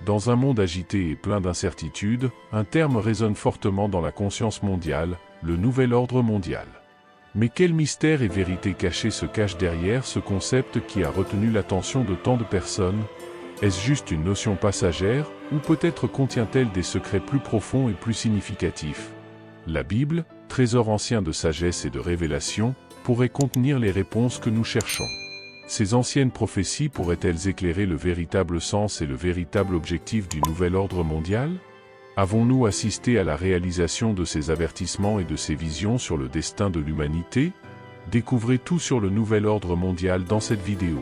Dans un monde agité et plein d'incertitudes, un terme résonne fortement dans la conscience mondiale, le nouvel ordre mondial. Mais quel mystère et vérité cachée se cachent derrière ce concept qui a retenu l'attention de tant de personnes? Est-ce juste une notion passagère, ou peut-être contient-elle des secrets plus profonds et plus significatifs? La Bible, trésor ancien de sagesse et de révélation, pourrait contenir les réponses que nous cherchons. Ces anciennes prophéties pourraient-elles éclairer le véritable sens et le véritable objectif du nouvel ordre mondial? Avons-nous assisté à la réalisation de ces avertissements et de ces visions sur le destin de l'humanité? Découvrez tout sur le nouvel ordre mondial dans cette vidéo.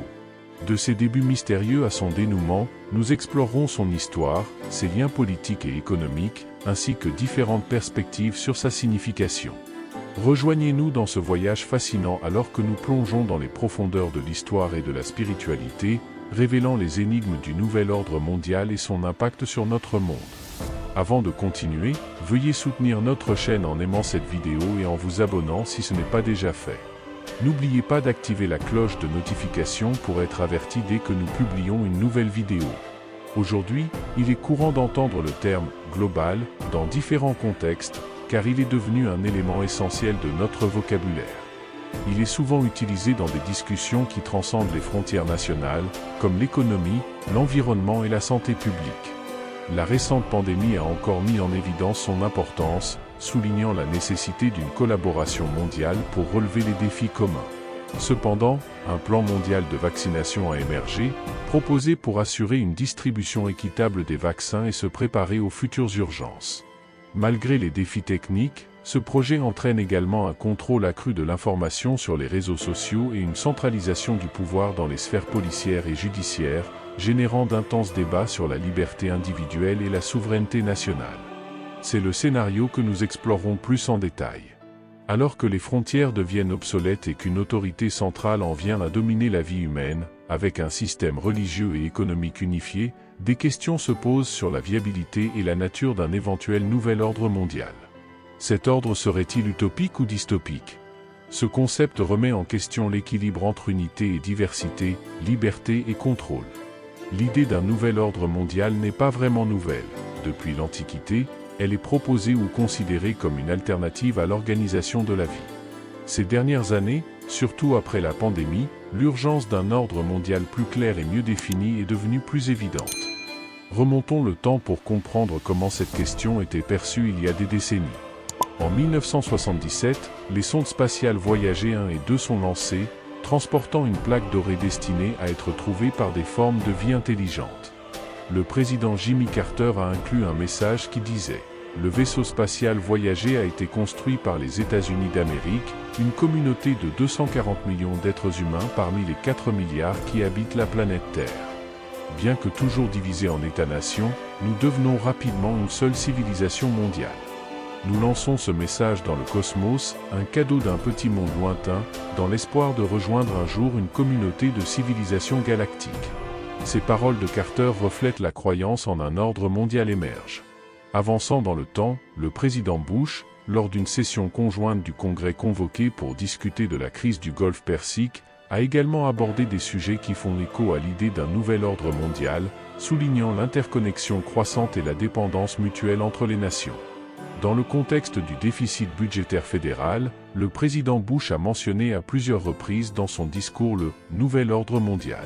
De ses débuts mystérieux à son dénouement, nous explorerons son histoire, ses liens politiques et économiques, ainsi que différentes perspectives sur sa signification. Rejoignez-nous dans ce voyage fascinant alors que nous plongeons dans les profondeurs de l'histoire et de la spiritualité, révélant les énigmes du nouvel ordre mondial et son impact sur notre monde. Avant de continuer, veuillez soutenir notre chaîne en aimant cette vidéo et en vous abonnant si ce n'est pas déjà fait. N'oubliez pas d'activer la cloche de notification pour être averti dès que nous publions une nouvelle vidéo. Aujourd'hui, il est courant d'entendre le terme « global » dans différents contextes, car il est devenu un élément essentiel de notre vocabulaire. Il est souvent utilisé dans des discussions qui transcendent les frontières nationales, comme l'économie, l'environnement et la santé publique. La récente pandémie a encore mis en évidence son importance, soulignant la nécessité d'une collaboration mondiale pour relever les défis communs. Cependant, un plan mondial de vaccination a émergé, proposé pour assurer une distribution équitable des vaccins et se préparer aux futures urgences. Malgré les défis techniques, ce projet entraîne également un contrôle accru de l'information sur les réseaux sociaux et une centralisation du pouvoir dans les sphères policières et judiciaires, générant d'intenses débats sur la liberté individuelle et la souveraineté nationale. C'est le scénario que nous explorerons plus en détail. Alors que les frontières deviennent obsolètes et qu'une autorité centrale en vient à dominer la vie humaine, avec un système religieux et économique unifié, des questions se posent sur la viabilité et la nature d'un éventuel nouvel ordre mondial. Cet ordre serait-il utopique ou dystopique? Ce concept remet en question l'équilibre entre unité et diversité, liberté et contrôle. L'idée d'un nouvel ordre mondial n'est pas vraiment nouvelle. Depuis l'Antiquité, elle est proposée ou considérée comme une alternative à l'organisation de la vie. Ces dernières années, surtout après la pandémie, l'urgence d'un ordre mondial plus clair et mieux défini est devenue plus évidente. Remontons le temps pour comprendre comment cette question était perçue il y a des décennies. En 1977, les sondes spatiales Voyager 1 et 2 sont lancées, transportant une plaque dorée destinée à être trouvée par des formes de vie intelligentes. Le président Jimmy Carter a inclus un message qui disait « Le vaisseau spatial Voyager a été construit par les États-Unis d'Amérique, une communauté de 240 millions d'êtres humains parmi les 4 milliards qui habitent la planète Terre. » Bien que toujours divisés en États-nations, nous devenons rapidement une seule civilisation mondiale. Nous lançons ce message dans le cosmos, un cadeau d'un petit monde lointain, dans l'espoir de rejoindre un jour une communauté de civilisations galactiques. Ces paroles de Carter reflètent la croyance en un ordre mondial émerge. Avançant dans le temps, le président Bush, lors d'une session conjointe du Congrès convoqué pour discuter de la crise du Golfe Persique, a également abordé des sujets qui font écho à l'idée d'un nouvel ordre mondial, soulignant l'interconnexion croissante et la dépendance mutuelle entre les nations. Dans le contexte du déficit budgétaire fédéral, le président Bush a mentionné à plusieurs reprises dans son discours le « nouvel ordre mondial ».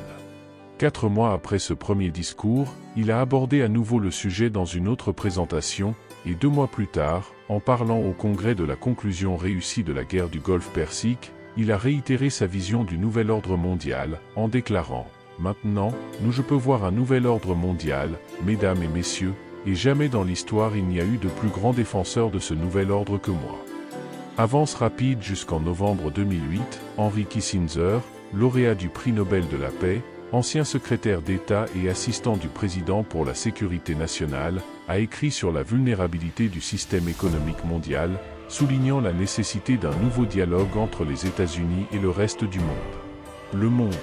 4 mois après ce premier discours, il a abordé à nouveau le sujet dans une autre présentation, et 2 mois plus tard, en parlant au Congrès de la conclusion réussie de la guerre du Golfe Persique, il a réitéré sa vision du nouvel ordre mondial, en déclarant « Maintenant, je peux voir un nouvel ordre mondial, mesdames et messieurs, et jamais dans l'histoire il n'y a eu de plus grand défenseur de ce nouvel ordre que moi. » Avance rapide jusqu'en novembre 2008, Henry Kissinger, lauréat du prix Nobel de la paix, ancien secrétaire d'État et assistant du président pour la sécurité nationale, a écrit sur la vulnérabilité du système économique mondial, soulignant la nécessité d'un nouveau dialogue entre les États-Unis et le reste du monde. Le monde.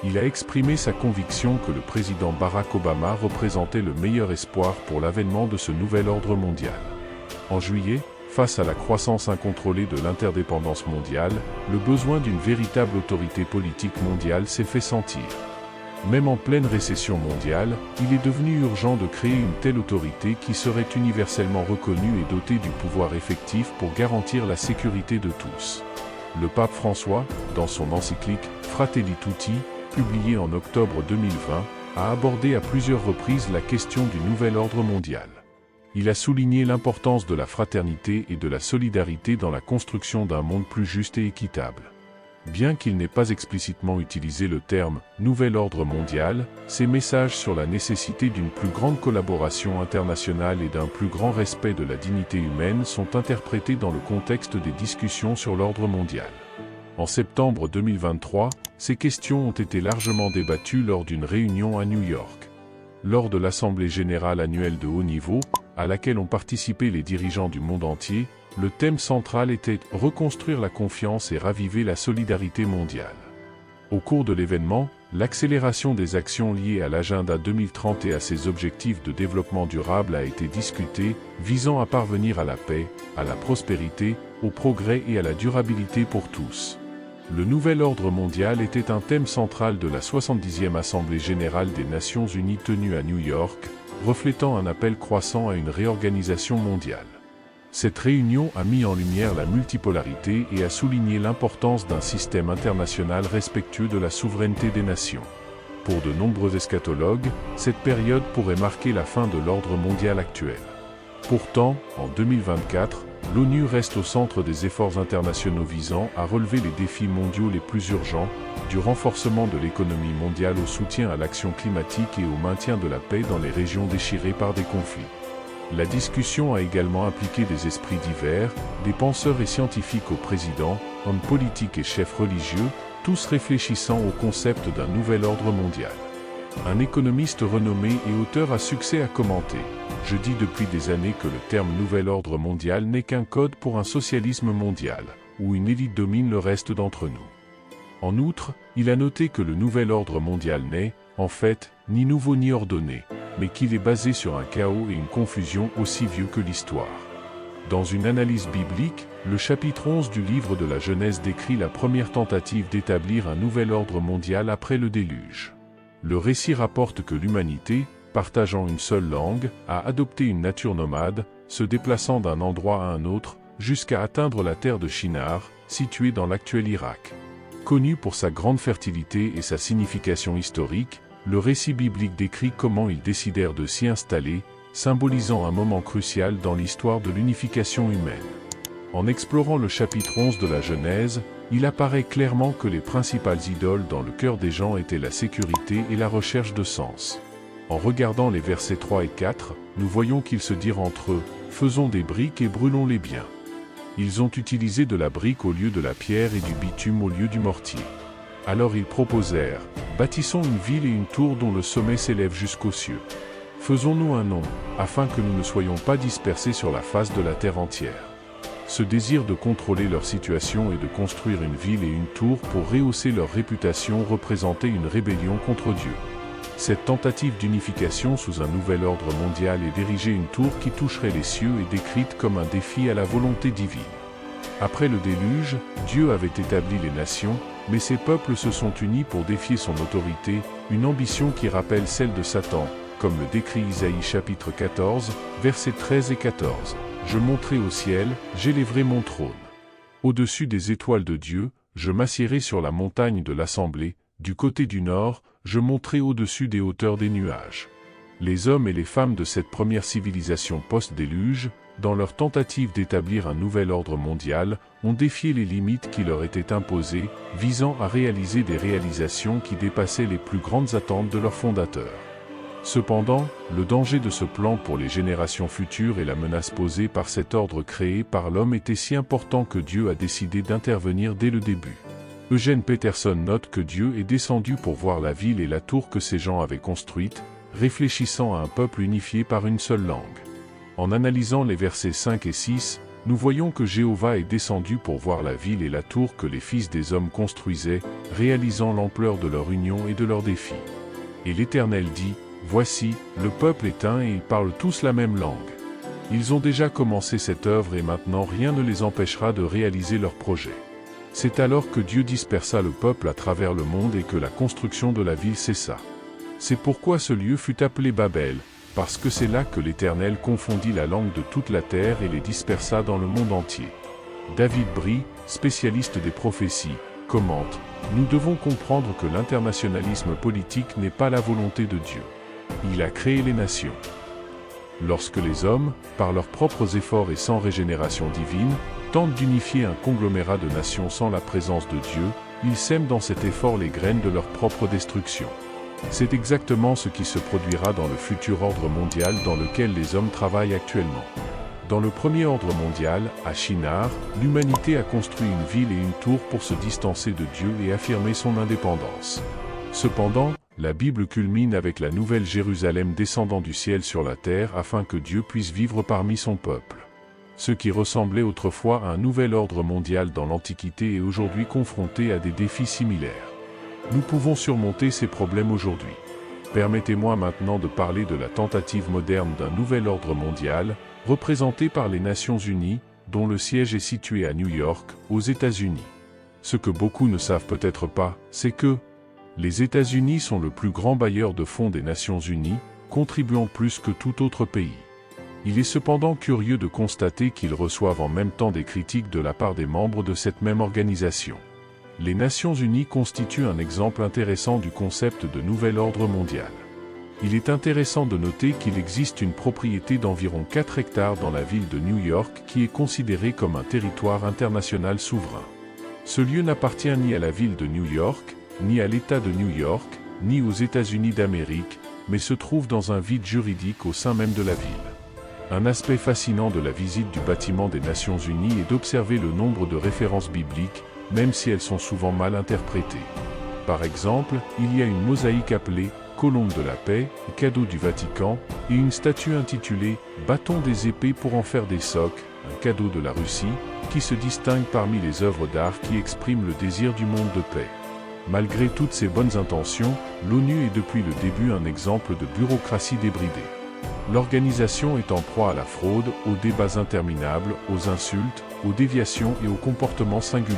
Il a exprimé sa conviction que le président Barack Obama représentait le meilleur espoir pour l'avènement de ce nouvel ordre mondial. En juillet, face à la croissance incontrôlée de l'interdépendance mondiale, le besoin d'une véritable autorité politique mondiale s'est fait sentir. Même en pleine récession mondiale, il est devenu urgent de créer une telle autorité qui serait universellement reconnue et dotée du pouvoir effectif pour garantir la sécurité de tous. Le pape François, dans son encyclique Fratelli Tutti, publiée en octobre 2020, a abordé à plusieurs reprises la question du nouvel ordre mondial. Il a souligné l'importance de la fraternité et de la solidarité dans la construction d'un monde plus juste et équitable. Bien qu'il n'ait pas explicitement utilisé le terme « nouvel ordre mondial », ses messages sur la nécessité d'une plus grande collaboration internationale et d'un plus grand respect de la dignité humaine sont interprétés dans le contexte des discussions sur l'ordre mondial. En septembre 2023, ces questions ont été largement débattues lors d'une réunion à New York. Lors de l'Assemblée générale annuelle de haut niveau, à laquelle ont participé les dirigeants du monde entier, le thème central était « Reconstruire la confiance et raviver la solidarité mondiale ». Au cours de l'événement, l'accélération des actions liées à l'agenda 2030 et à ses objectifs de développement durable a été discutée, visant à parvenir à la paix, à la prospérité, au progrès et à la durabilité pour tous. Le nouvel ordre mondial était un thème central de la 70e Assemblée générale des Nations unies tenue à New York, reflétant un appel croissant à une réorganisation mondiale. Cette réunion a mis en lumière la multipolarité et a souligné l'importance d'un système international respectueux de la souveraineté des nations. Pour de nombreux eschatologues, cette période pourrait marquer la fin de l'ordre mondial actuel. Pourtant, en 2024, l'ONU reste au centre des efforts internationaux visant à relever les défis mondiaux les plus urgents, du renforcement de l'économie mondiale au soutien à l'action climatique et au maintien de la paix dans les régions déchirées par des conflits. La discussion a également impliqué des esprits divers, des penseurs et scientifiques au président, hommes politiques et chefs religieux, tous réfléchissant au concept d'un nouvel ordre mondial. Un économiste renommé et auteur à succès a commenté « Je dis depuis des années que le terme nouvel ordre mondial n'est qu'un code pour un socialisme mondial, où une élite domine le reste d'entre nous. » En outre, il a noté que le nouvel ordre mondial n'est, en fait, ni nouveau ni ordonné, mais qu'il est basé sur un chaos et une confusion aussi vieux que l'histoire. Dans une analyse biblique, le chapitre 11 du livre de la Genèse décrit la première tentative d'établir un nouvel ordre mondial après le déluge. Le récit rapporte que l'humanité, partageant une seule langue, a adopté une nature nomade, se déplaçant d'un endroit à un autre, jusqu'à atteindre la terre de Shinar, située dans l'actuel Irak. Connu pour sa grande fertilité et sa signification historique, le récit biblique décrit comment ils décidèrent de s'y installer, symbolisant un moment crucial dans l'histoire de l'unification humaine. En explorant le chapitre 11 de la Genèse, il apparaît clairement que les principales idoles dans le cœur des gens étaient la sécurité et la recherche de sens. En regardant les versets 3 et 4, nous voyons qu'ils se dirent entre eux « Faisons des briques et brûlons-les bien ». Ils ont utilisé de la brique au lieu de la pierre et du bitume au lieu du mortier. Alors ils proposèrent « Bâtissons une ville et une tour dont le sommet s'élève jusqu'aux cieux. Faisons-nous un nom, afin que nous ne soyons pas dispersés sur la face de la terre entière. » Ce désir de contrôler leur situation et de construire une ville et une tour pour rehausser leur réputation représentait une rébellion contre Dieu. Cette tentative d'unification sous un nouvel ordre mondial et d'ériger une tour qui toucherait les cieux est décrite comme un défi à la volonté divine. Après le déluge, Dieu avait établi les nations, mais ces peuples se sont unis pour défier son autorité, une ambition qui rappelle celle de Satan, comme le décrit Isaïe chapitre 14, versets 13 et 14. « Je monterai au ciel, j'élèverai mon trône. Au-dessus des étoiles de Dieu, je m'assiérai sur la montagne de l'assemblée, du côté du nord, je monterai au-dessus des hauteurs des nuages. » Les hommes et les femmes de cette première civilisation post-déluge, dans leur tentative d'établir un nouvel ordre mondial, ont défié les limites qui leur étaient imposées, visant à réaliser des réalisations qui dépassaient les plus grandes attentes de leurs fondateurs. Cependant, le danger de ce plan pour les générations futures et la menace posée par cet ordre créé par l'homme était si important que Dieu a décidé d'intervenir dès le début. Eugene Peterson note que Dieu est descendu pour voir la ville et la tour que ces gens avaient construite, réfléchissant à un peuple unifié par une seule langue. En analysant les versets 5 et 6, nous voyons que Jéhovah est descendu pour voir la ville et la tour que les fils des hommes construisaient, réalisant l'ampleur de leur union et de leurs défis. Et l'Éternel dit, « Voici, le peuple est un et ils parlent tous la même langue. Ils ont déjà commencé cette œuvre et maintenant rien ne les empêchera de réaliser leur projet. » C'est alors que Dieu dispersa le peuple à travers le monde et que la construction de la ville cessa. C'est pourquoi ce lieu fut appelé Babel, parce que c'est là que l'Éternel confondit la langue de toute la terre et les dispersa dans le monde entier. David Brie, spécialiste des prophéties, commente « Nous devons comprendre que l'internationalisme politique n'est pas la volonté de Dieu. Il a créé les nations. Lorsque les hommes, par leurs propres efforts et sans régénération divine, tentent d'unifier un conglomérat de nations sans la présence de Dieu, ils sèment dans cet effort les graines de leur propre destruction. C'est exactement ce qui se produira dans le futur ordre mondial dans lequel les hommes travaillent actuellement. Dans le premier ordre mondial, à Shinar, l'humanité a construit une ville et une tour pour se distancer de Dieu et affirmer son indépendance. Cependant, la Bible culmine avec la nouvelle Jérusalem descendant du ciel sur la terre afin que Dieu puisse vivre parmi son peuple. Ce qui ressemblait autrefois à un nouvel ordre mondial dans l'Antiquité est aujourd'hui confronté à des défis similaires. Nous pouvons surmonter ces problèmes aujourd'hui. Permettez-moi maintenant de parler de la tentative moderne d'un nouvel ordre mondial, représenté par les Nations Unies, dont le siège est situé à New York, aux États-Unis. Ce que beaucoup ne savent peut-être pas, c'est que les États-Unis sont le plus grand bailleur de fonds des Nations Unies, contribuant plus que tout autre pays. Il est cependant curieux de constater qu'ils reçoivent en même temps des critiques de la part des membres de cette même organisation. Les Nations Unies constituent un exemple intéressant du concept de nouvel ordre mondial. Il est intéressant de noter qu'il existe une propriété d'environ 4 hectares dans la ville de New York qui est considérée comme un territoire international souverain. Ce lieu n'appartient ni à la ville de New York, ni à l'État de New York, ni aux États-Unis d'Amérique, mais se trouve dans un vide juridique au sein même de la ville. Un aspect fascinant de la visite du bâtiment des Nations Unies est d'observer le nombre de références bibliques, même si elles sont souvent mal interprétées. Par exemple, il y a une mosaïque appelée « Colombe de la paix », cadeau du Vatican, et une statue intitulée « Bâton des épées pour en faire des socs », un cadeau de la Russie, qui se distingue parmi les œuvres d'art qui expriment le désir du monde de paix. Malgré toutes ces bonnes intentions, l'ONU est depuis le début un exemple de bureaucratie débridée. L'organisation est en proie à la fraude, aux débats interminables, aux insultes, aux déviations et aux comportements singuliers.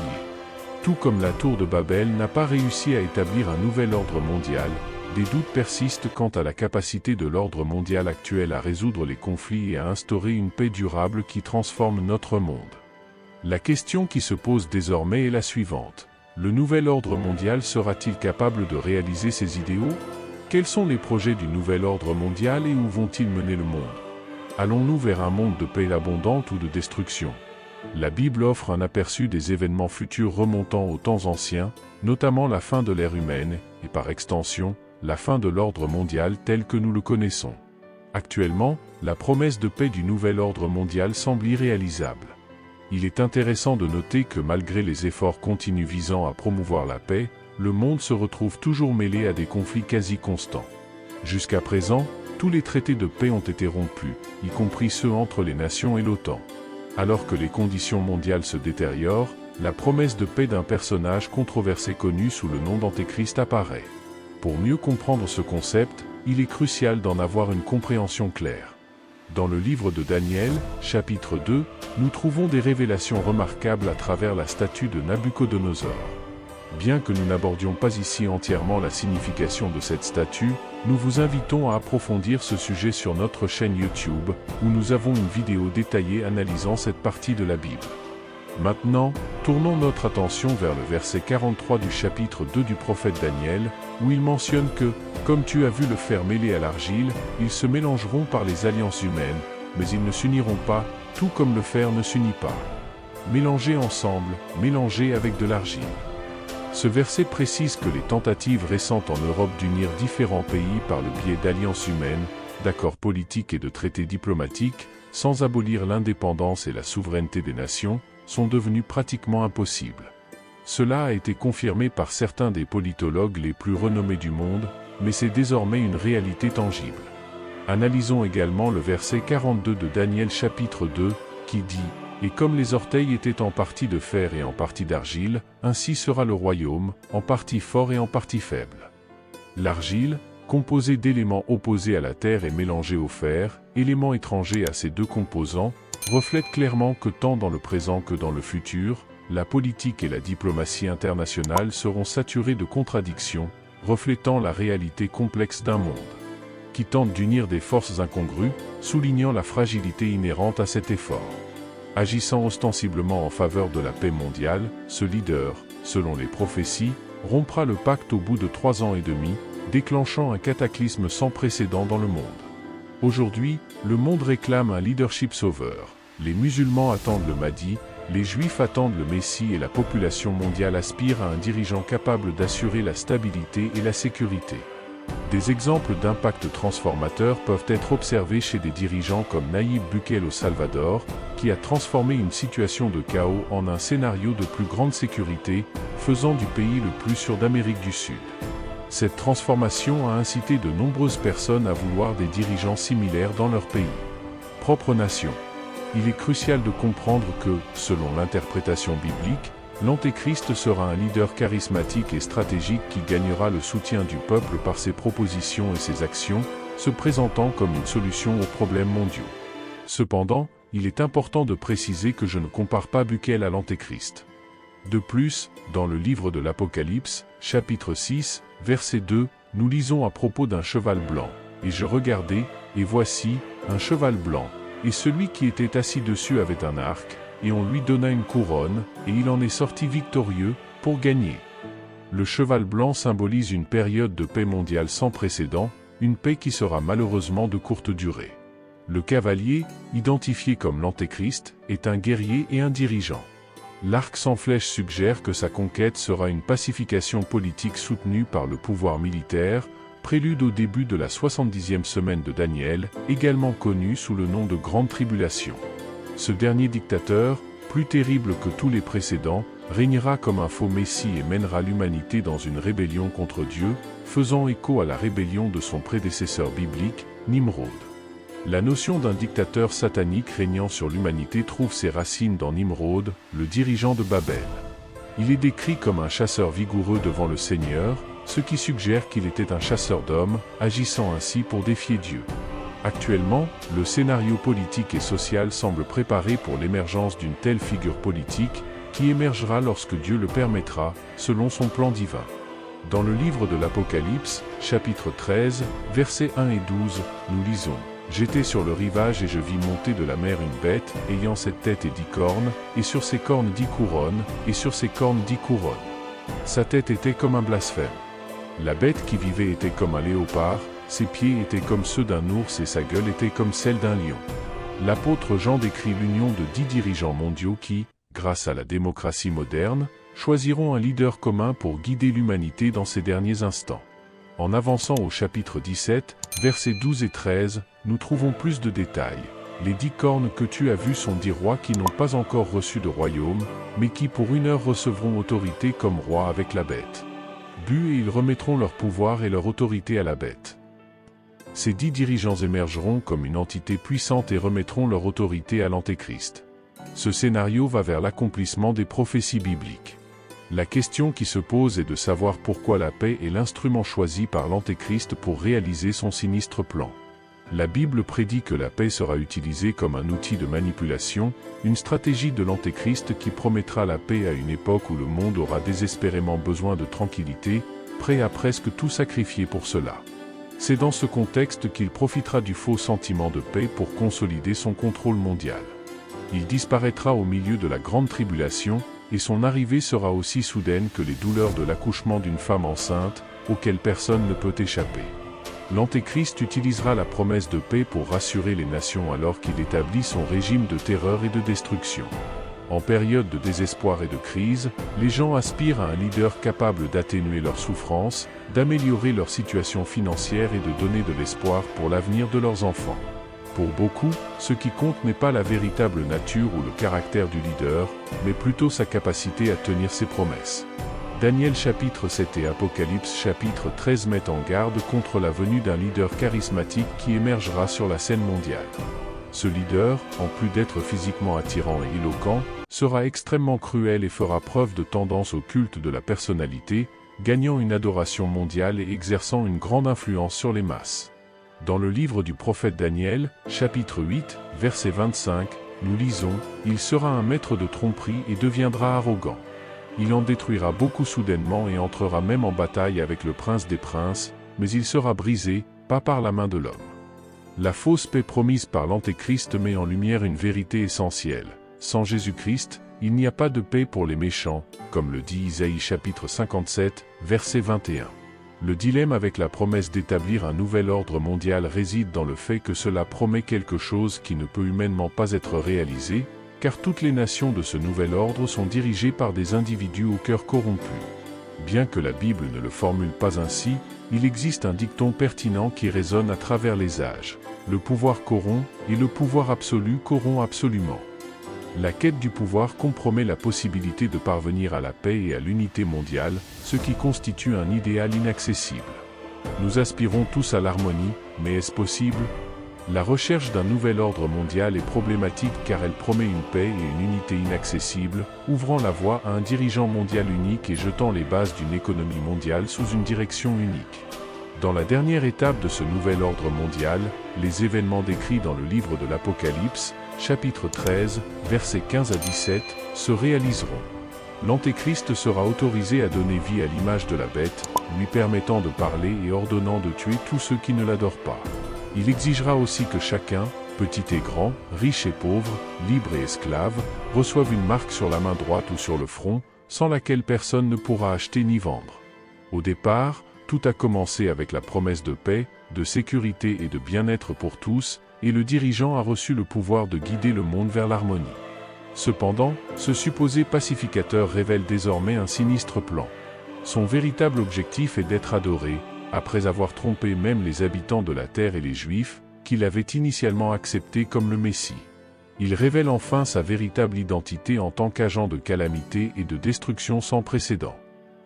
Tout comme la Tour de Babel n'a pas réussi à établir un nouvel ordre mondial, des doutes persistent quant à la capacité de l'ordre mondial actuel à résoudre les conflits et à instaurer une paix durable qui transforme notre monde. La question qui se pose désormais est la suivante. Le nouvel ordre mondial sera-t-il capable de réaliser ses idéaux? Quels sont les projets du nouvel ordre mondial et où vont-ils mener le monde? Allons-nous vers un monde de paix abondante ou de destruction? La Bible offre un aperçu des événements futurs remontant aux temps anciens, notamment la fin de l'ère humaine, et par extension, la fin de l'ordre mondial tel que nous le connaissons. Actuellement, la promesse de paix du nouvel ordre mondial semble irréalisable. Il est intéressant de noter que malgré les efforts continus visant à promouvoir la paix, le monde se retrouve toujours mêlé à des conflits quasi constants. Jusqu'à présent, tous les traités de paix ont été rompus, y compris ceux entre les nations et l'OTAN. Alors que les conditions mondiales se détériorent, la promesse de paix d'un personnage controversé connu sous le nom d'Antéchrist apparaît. Pour mieux comprendre ce concept, il est crucial d'en avoir une compréhension claire. Dans le livre de Daniel, chapitre 2, nous trouvons des révélations remarquables à travers la statue de Nabuchodonosor. Bien que nous n'abordions pas ici entièrement la signification de cette statue, nous vous invitons à approfondir ce sujet sur notre chaîne YouTube, où nous avons une vidéo détaillée analysant cette partie de la Bible. Maintenant, tournons notre attention vers le verset 43 du chapitre 2 du prophète Daniel, où il mentionne que, comme tu as vu le fer mêlé à l'argile, ils se mélangeront par les alliances humaines, mais ils ne s'uniront pas, tout comme le fer ne s'unit pas. Mélangés ensemble, mélangés avec de l'argile. Ce verset précise que les tentatives récentes en Europe d'unir différents pays par le biais d'alliances humaines, d'accords politiques et de traités diplomatiques, sans abolir l'indépendance et la souveraineté des nations, sont devenues pratiquement impossibles. Cela a été confirmé par certains des politologues les plus renommés du monde, mais c'est désormais une réalité tangible. Analysons également le verset 42 de Daniel chapitre 2, qui dit « Et comme les orteils étaient en partie de fer et en partie d'argile, ainsi sera le royaume, en partie fort et en partie faible. » L'argile, composée d'éléments opposés à la terre et mélangée au fer, élément étranger à ces deux composants, reflète clairement que tant dans le présent que dans le futur, la politique et la diplomatie internationale seront saturées de contradictions, reflétant la réalité complexe d'un monde qui tente d'unir des forces incongrues, soulignant la fragilité inhérente à cet effort. Agissant ostensiblement en faveur de la paix mondiale, ce leader, selon les prophéties, rompra le pacte au bout de 3 ans et demi, déclenchant un cataclysme sans précédent dans le monde. Aujourd'hui, le monde réclame un leadership sauveur. Les musulmans attendent le Mahdi, les Juifs attendent le Messie et la population mondiale aspire à un dirigeant capable d'assurer la stabilité et la sécurité. Des exemples d'impact transformateur peuvent être observés chez des dirigeants comme Nayib Bukele au Salvador, qui a transformé une situation de chaos en un scénario de plus grande sécurité, faisant du pays le plus sûr d'Amérique du Sud. Cette transformation a incité de nombreuses personnes à vouloir des dirigeants similaires dans leur pays. Propre nation. Il est crucial de comprendre que, selon l'interprétation biblique, l'Antéchrist sera un leader charismatique et stratégique qui gagnera le soutien du peuple par ses propositions et ses actions, se présentant comme une solution aux problèmes mondiaux. Cependant, il est important de préciser que je ne compare pas Bukele à l'Antéchrist. De plus, dans le livre de l'Apocalypse, chapitre 6, verset 2, nous lisons à propos d'un cheval blanc. « Et je regardai, et voici, un cheval blanc, et celui qui était assis dessus avait un arc, et on lui donna une couronne, et il en est sorti victorieux, pour gagner. » Le cheval blanc symbolise une période de paix mondiale sans précédent, une paix qui sera malheureusement de courte durée. Le cavalier, identifié comme l'Antéchrist, est un guerrier et un dirigeant. L'arc sans flèche suggère que sa conquête sera une pacification politique soutenue par le pouvoir militaire, prélude au début de la 70e semaine de Daniel, également connue sous le nom de Grande Tribulation. Ce dernier dictateur, plus terrible que tous les précédents, régnera comme un faux messie et mènera l'humanité dans une rébellion contre Dieu, faisant écho à la rébellion de son prédécesseur biblique, Nimrod. La notion d'un dictateur satanique régnant sur l'humanité trouve ses racines dans Nimrod, le dirigeant de Babel. Il est décrit comme un chasseur vigoureux devant le Seigneur, ce qui suggère qu'il était un chasseur d'hommes, agissant ainsi pour défier Dieu. Actuellement, le scénario politique et social semble préparé pour l'émergence d'une telle figure politique, qui émergera lorsque Dieu le permettra, selon son plan divin. Dans le livre de l'Apocalypse, chapitre 13, versets 1 et 12, nous lisons « J'étais sur le rivage et je vis monter de la mer une bête, ayant 7 têtes et 10 cornes, et sur ses cornes 10 couronnes, et sur ses cornes 10 couronnes. Sa tête était comme un blasphème. La bête qui vivait était comme un léopard, ses pieds étaient comme ceux d'un ours et sa gueule était comme celle d'un lion. » L'apôtre Jean décrit l'union de 10 dirigeants mondiaux qui, grâce à la démocratie moderne, choisiront un leader commun pour guider l'humanité dans ces derniers instants. En avançant au chapitre 17, versets 12 et 13, nous trouvons plus de détails. « Les 10 cornes que tu as vues sont 10 rois qui n'ont pas encore reçu de royaume, mais qui pour 1 heure recevront autorité comme rois avec la bête. Bu et ils remettront leur pouvoir et leur autorité à la bête. » Ces 10 dirigeants émergeront comme une entité puissante et remettront leur autorité à l'Antéchrist. Ce scénario va vers l'accomplissement des prophéties bibliques. La question qui se pose est de savoir pourquoi la paix est l'instrument choisi par l'Antéchrist pour réaliser son sinistre plan. La Bible prédit que la paix sera utilisée comme un outil de manipulation, une stratégie de l'Antéchrist qui promettra la paix à une époque où le monde aura désespérément besoin de tranquillité, prêt à presque tout sacrifier pour cela. C'est dans ce contexte qu'il profitera du faux sentiment de paix pour consolider son contrôle mondial. Il disparaîtra au milieu de la grande tribulation, et son arrivée sera aussi soudaine que les douleurs de l'accouchement d'une femme enceinte, auxquelles personne ne peut échapper. L'Antéchrist utilisera la promesse de paix pour rassurer les nations alors qu'il établit son régime de terreur et de destruction. En période de désespoir et de crise, les gens aspirent à un leader capable d'atténuer leurs souffrances, d'améliorer leur situation financière et de donner de l'espoir pour l'avenir de leurs enfants. Pour beaucoup, ce qui compte n'est pas la véritable nature ou le caractère du leader, mais plutôt sa capacité à tenir ses promesses. Daniel chapitre 7 et Apocalypse chapitre 13 mettent en garde contre la venue d'un leader charismatique qui émergera sur la scène mondiale. Ce leader, en plus d'être physiquement attirant et éloquent, sera extrêmement cruel et fera preuve de tendance au culte de la personnalité, gagnant une adoration mondiale et exerçant une grande influence sur les masses. Dans le livre du prophète Daniel, chapitre 8, verset 25, nous lisons « Il sera un maître de tromperie et deviendra arrogant. Il en détruira beaucoup soudainement et entrera même en bataille avec le prince des princes, mais il sera brisé, pas par la main de l'homme. La fausse paix promise par l'Antéchrist met en lumière une vérité essentielle. Sans Jésus-Christ, il n'y a pas de paix pour les méchants, comme le dit Isaïe chapitre 57, verset 21. Le dilemme avec la promesse d'établir un nouvel ordre mondial réside dans le fait que cela promet quelque chose qui ne peut humainement pas être réalisé, car toutes les nations de ce nouvel ordre sont dirigées par des individus au cœur corrompu. Bien que la Bible ne le formule pas ainsi, il existe un dicton pertinent qui résonne à travers les âges. Le pouvoir corrompt, et le pouvoir absolu corrompt absolument. La quête du pouvoir compromet la possibilité de parvenir à la paix et à l'unité mondiale, ce qui constitue un idéal inaccessible. Nous aspirons tous à l'harmonie, mais est-ce possible ? La recherche d'un nouvel ordre mondial est problématique car elle promet une paix et une unité inaccessibles, ouvrant la voie à un dirigeant mondial unique et jetant les bases d'une économie mondiale sous une direction unique. Dans la dernière étape de ce nouvel ordre mondial, les événements décrits dans le livre de l'Apocalypse, chapitre 13, versets 15 à 17, se réaliseront. L'Antéchrist sera autorisé à donner vie à l'image de la bête, lui permettant de parler et ordonnant de tuer tous ceux qui ne l'adorent pas. Il exigera aussi que chacun, petit et grand, riche et pauvre, libre et esclave, reçoive une marque sur la main droite ou sur le front, sans laquelle personne ne pourra acheter ni vendre. Au départ, tout a commencé avec la promesse de paix, de sécurité et de bien-être pour tous, et le dirigeant a reçu le pouvoir de guider le monde vers l'harmonie. Cependant, ce supposé pacificateur révèle désormais un sinistre plan. Son véritable objectif est d'être adoré, après avoir trompé même les habitants de la terre et les Juifs, qu'il avait initialement acceptés comme le Messie. Il révèle enfin sa véritable identité en tant qu'agent de calamité et de destruction sans précédent.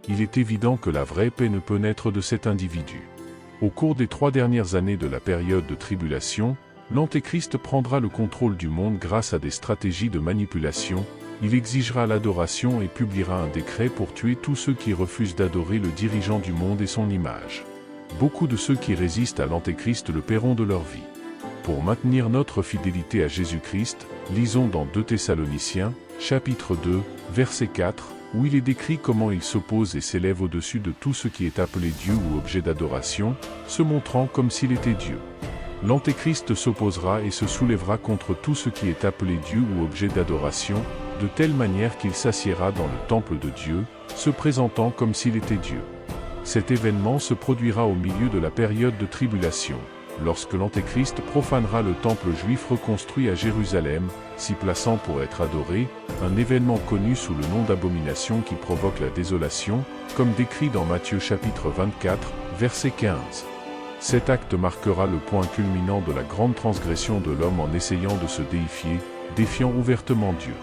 Il est évident que la vraie paix ne peut naître de cet individu. Au cours des 3 dernières années de la période de tribulation, l'Antéchrist prendra le contrôle du monde grâce à des stratégies de manipulation. Il exigera l'adoration et publiera un décret pour tuer tous ceux qui refusent d'adorer le dirigeant du monde et son image. Beaucoup de ceux qui résistent à l'Antéchrist le paieront de leur vie. Pour maintenir notre fidélité à Jésus-Christ, lisons dans 2 Thessaloniciens, chapitre 2, verset 4, où il est décrit comment il s'oppose et s'élève au-dessus de tout ce qui est appelé Dieu ou objet d'adoration, se montrant comme s'il était Dieu. L'Antéchrist s'opposera et se soulèvera contre tout ce qui est appelé Dieu ou objet d'adoration, de telle manière qu'il s'assiera dans le temple de Dieu, se présentant comme s'il était Dieu. Cet événement se produira au milieu de la période de tribulation, lorsque l'Antéchrist profanera le temple juif reconstruit à Jérusalem, s'y plaçant pour être adoré, un événement connu sous le nom d'abomination qui provoque la désolation, comme décrit dans Matthieu chapitre 24, verset 15. Cet acte marquera le point culminant de la grande transgression de l'homme en essayant de se déifier, défiant ouvertement Dieu.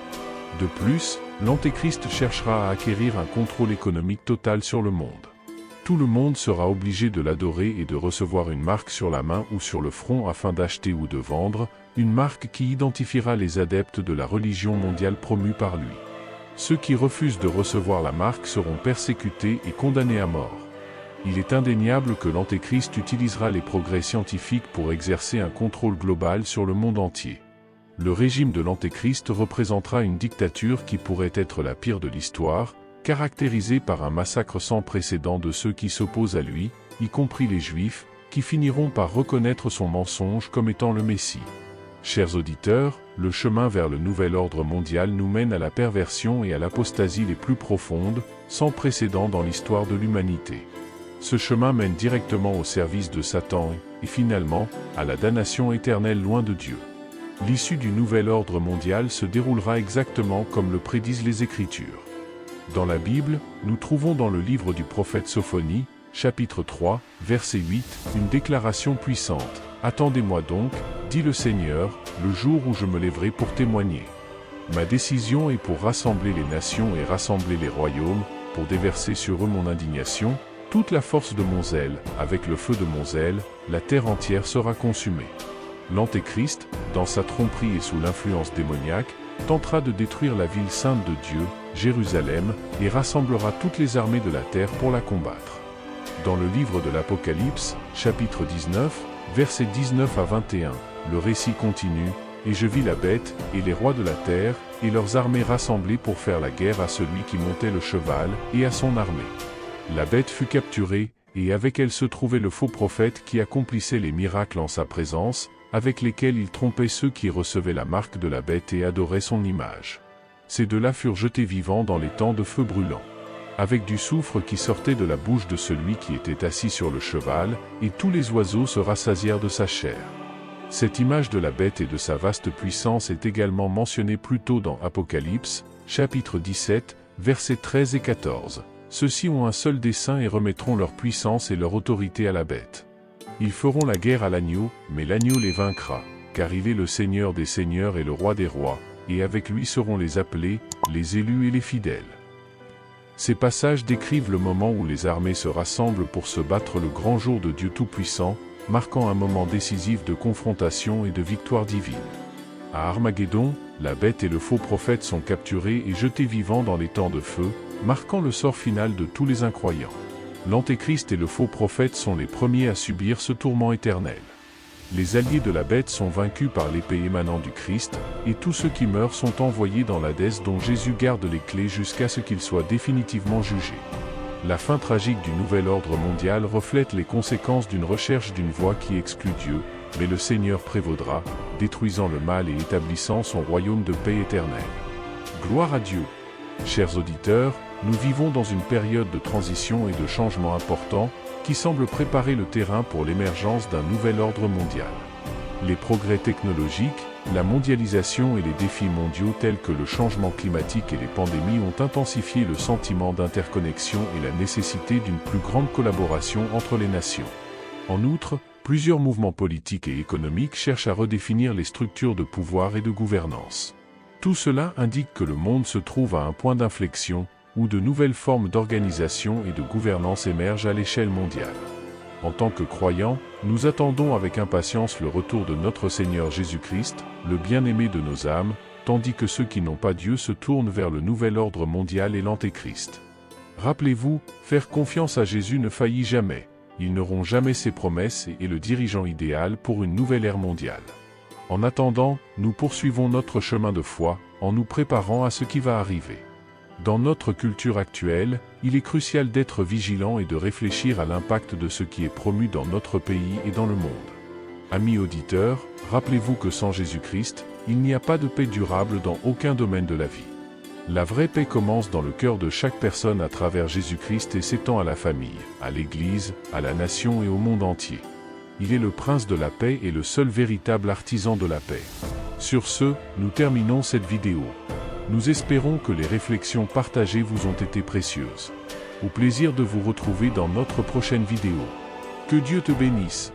De plus, l'Antéchrist cherchera à acquérir un contrôle économique total sur le monde. Tout le monde sera obligé de l'adorer et de recevoir une marque sur la main ou sur le front afin d'acheter ou de vendre, une marque qui identifiera les adeptes de la religion mondiale promue par lui. Ceux qui refusent de recevoir la marque seront persécutés et condamnés à mort. Il est indéniable que l'Antéchrist utilisera les progrès scientifiques pour exercer un contrôle global sur le monde entier. Le régime de l'Antéchrist représentera une dictature qui pourrait être la pire de l'histoire, caractérisée par un massacre sans précédent de ceux qui s'opposent à lui, y compris les Juifs, qui finiront par reconnaître son mensonge comme étant le Messie. Chers auditeurs, le chemin vers le nouvel ordre mondial nous mène à la perversion et à l'apostasie les plus profondes, sans précédent dans l'histoire de l'humanité. Ce chemin mène directement au service de Satan et finalement, à la damnation éternelle loin de Dieu. L'issue du nouvel ordre mondial se déroulera exactement comme le prédisent les Écritures. Dans la Bible, nous trouvons dans le livre du prophète Sophonie, chapitre 3, verset 8, une déclaration puissante. « Attendez-moi donc, dit le Seigneur, le jour où je me lèverai pour témoigner. Ma décision est pour rassembler les nations et rassembler les royaumes, pour déverser sur eux mon indignation, toute la force de mon zèle, avec le feu de mon zèle, la terre entière sera consumée. » L'Antéchrist, dans sa tromperie et sous l'influence démoniaque, tentera de détruire la ville sainte de Dieu, Jérusalem, et rassemblera toutes les armées de la terre pour la combattre. Dans le livre de l'Apocalypse, chapitre 19, versets 19 à 21, le récit continue, « Et je vis la bête, et les rois de la terre, et leurs armées rassemblées pour faire la guerre à celui qui montait le cheval et à son armée. La bête fut capturée, et avec elle se trouvait le faux prophète qui accomplissait les miracles en sa présence, avec lesquels il trompait ceux qui recevaient la marque de la bête et adoraient son image. Ces deux-là furent jetés vivants dans les temps de feu brûlant, avec du soufre qui sortait de la bouche de celui qui était assis sur le cheval, et tous les oiseaux se rassasièrent de sa chair. Cette image de la bête et de sa vaste puissance est également mentionnée plus tôt dans Apocalypse, chapitre 17, versets 13 et 14. Ceux-ci ont un seul dessein et remettront leur puissance et leur autorité à la bête. Ils feront la guerre à l'agneau, mais l'agneau les vaincra, car il est le Seigneur des seigneurs et le Roi des rois, et avec lui seront les appelés, les élus et les fidèles. Ces passages décrivent le moment où les armées se rassemblent pour se battre le grand jour de Dieu Tout-Puissant, marquant un moment décisif de confrontation et de victoire divine. À Armageddon, la bête et le faux prophète sont capturés et jetés vivants dans les temps de feu, marquant le sort final de tous les incroyants. L'Antéchrist et le faux prophète sont les premiers à subir ce tourment éternel. Les alliés de la bête sont vaincus par l'épée émanant du Christ, et tous ceux qui meurent sont envoyés dans l'Hadès dont Jésus garde les clés jusqu'à ce qu'ils soient définitivement jugés. La fin tragique du nouvel ordre mondial reflète les conséquences d'une recherche d'une voie qui exclut Dieu, mais le Seigneur prévaudra, détruisant le mal et établissant son royaume de paix éternelle. Gloire à Dieu! Chers auditeurs, nous vivons dans une période de transition et de changement important, qui semble préparer le terrain pour l'émergence d'un nouvel ordre mondial. Les progrès technologiques, la mondialisation et les défis mondiaux tels que le changement climatique et les pandémies ont intensifié le sentiment d'interconnexion et la nécessité d'une plus grande collaboration entre les nations. En outre, plusieurs mouvements politiques et économiques cherchent à redéfinir les structures de pouvoir et de gouvernance. Tout cela indique que le monde se trouve à un point d'inflexion, où de nouvelles formes d'organisation et de gouvernance émergent à l'échelle mondiale. En tant que croyants, nous attendons avec impatience le retour de notre Seigneur Jésus-Christ, le bien-aimé de nos âmes, tandis que ceux qui n'ont pas Dieu se tournent vers le nouvel ordre mondial et l'Antéchrist. Rappelez-vous, faire confiance à Jésus ne faillit jamais. Ils n'auront jamais ses promesses et est le dirigeant idéal pour une nouvelle ère mondiale. En attendant, nous poursuivons notre chemin de foi, en nous préparant à ce qui va arriver. Dans notre culture actuelle, il est crucial d'être vigilant et de réfléchir à l'impact de ce qui est promu dans notre pays et dans le monde. Amis auditeurs, rappelez-vous que sans Jésus-Christ, il n'y a pas de paix durable dans aucun domaine de la vie. La vraie paix commence dans le cœur de chaque personne à travers Jésus-Christ et s'étend à la famille, à l'Église, à la nation et au monde entier. Il est le prince de la paix et le seul véritable artisan de la paix. Sur ce, nous terminons cette vidéo. Nous espérons que les réflexions partagées vous ont été précieuses. Au plaisir de vous retrouver dans notre prochaine vidéo. Que Dieu te bénisse.